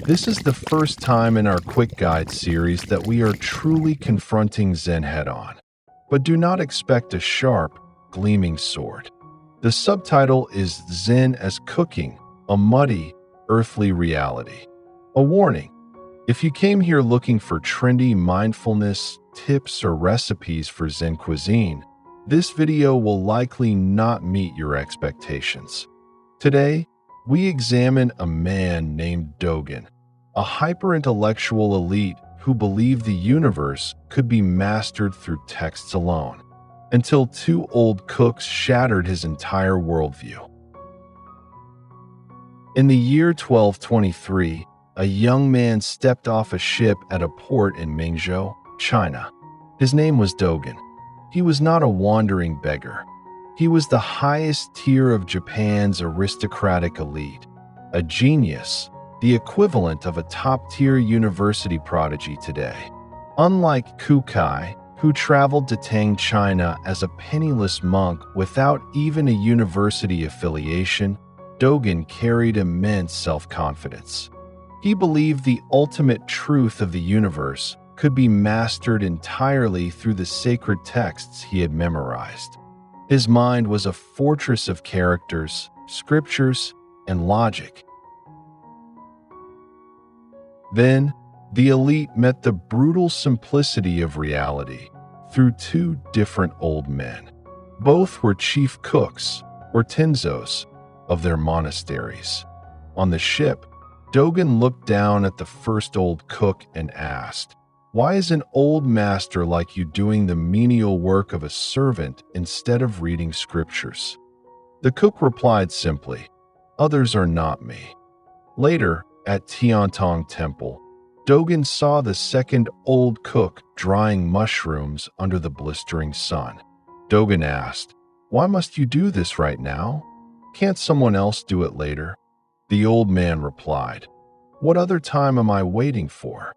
This is the first time in our quick guide series that we are truly confronting Zen head-on. But do not expect a sharp, gleaming sword. The subtitle is Zen as Cooking, a Muddy, Earthly Reality. A warning: if you came here looking for trendy mindfulness, tips, or recipes for Zen cuisine, this video will likely not meet your expectations. Today, we examine a man named Dogen, a hyper-intellectual elite who believed the universe could be mastered through texts alone, until two old cooks shattered his entire worldview. In the year 1223, a young man stepped off a ship at a port in Mingzhou, China. His name was Dogen. He was not a wandering beggar. He was the highest tier of Japan's aristocratic elite, a genius, the equivalent of a top-tier university prodigy today. Unlike Kukai, who traveled to Tang, China as a penniless monk without even a university affiliation, Dogen carried immense self-confidence. He believed the ultimate truth of the universe could be mastered entirely through the sacred texts he had memorized. His mind was a fortress of characters, scriptures, and logic. Then, the elite met the brutal simplicity of reality through two different old men. Both were chief cooks, or tenzos, of their monasteries. On the ship, Dogen looked down at the first old cook and asked, "Why is an old master like you doing the menial work of a servant instead of reading scriptures?" The cook replied simply, "Others are not me." Later, at Tiantong Temple, Dogen saw the second old cook drying mushrooms under the blistering sun. Dogen asked, "Why must you do this right now? Can't someone else do it later?" The old man replied, "What other time am I waiting for?"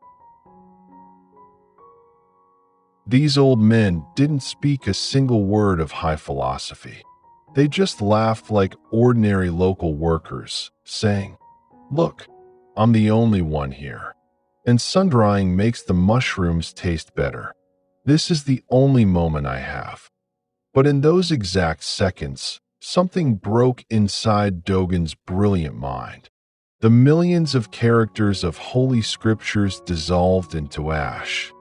These old men didn't speak a single word of high philosophy. They just laughed like ordinary local workers, saying, "Look, I'm the only one here. And sun-drying makes the mushrooms taste better. This is the only moment I have." But in those exact seconds, something broke inside Dogen's brilliant mind. The millions of characters of holy scriptures dissolved into ash.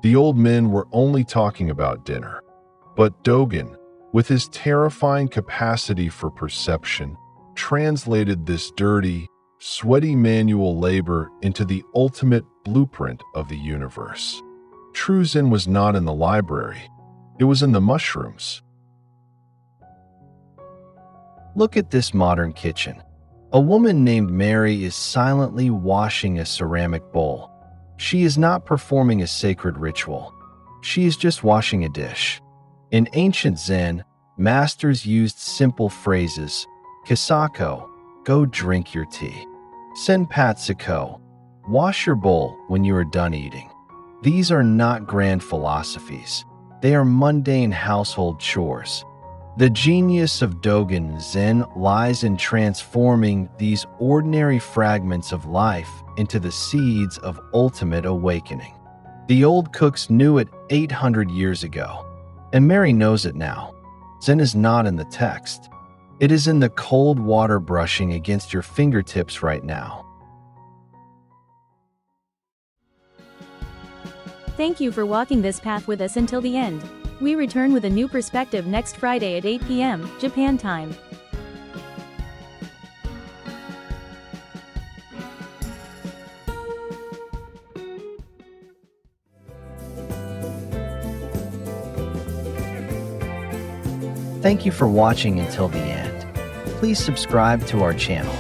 The old men were only talking about dinner. But Dogen, with his terrifying capacity for perception, translated this dirty, sweaty manual labor into the ultimate blueprint of the universe. True Zen was not in the library. It was in the mushrooms. Look at this modern kitchen. A woman named Mary is silently washing a ceramic bowl. She is not performing a sacred ritual. She is just washing a dish. In ancient Zen, masters used simple phrases: "Kisako, go drink your tea. Senpatsuko, wash your bowl when you are done eating." These are not grand philosophies. They are mundane household chores. The genius of Dogen Zen lies in transforming these ordinary fragments of life into the seeds of ultimate awakening. The old cooks knew it 800 years ago, and Mary knows it now. Zen is not in the text. It is in the cold water brushing against your fingertips right now. Thank you for walking this path with us until the end. We return with a new perspective next Friday at 8 p.m. Japan time. Thank you for watching until the end. Please subscribe to our channel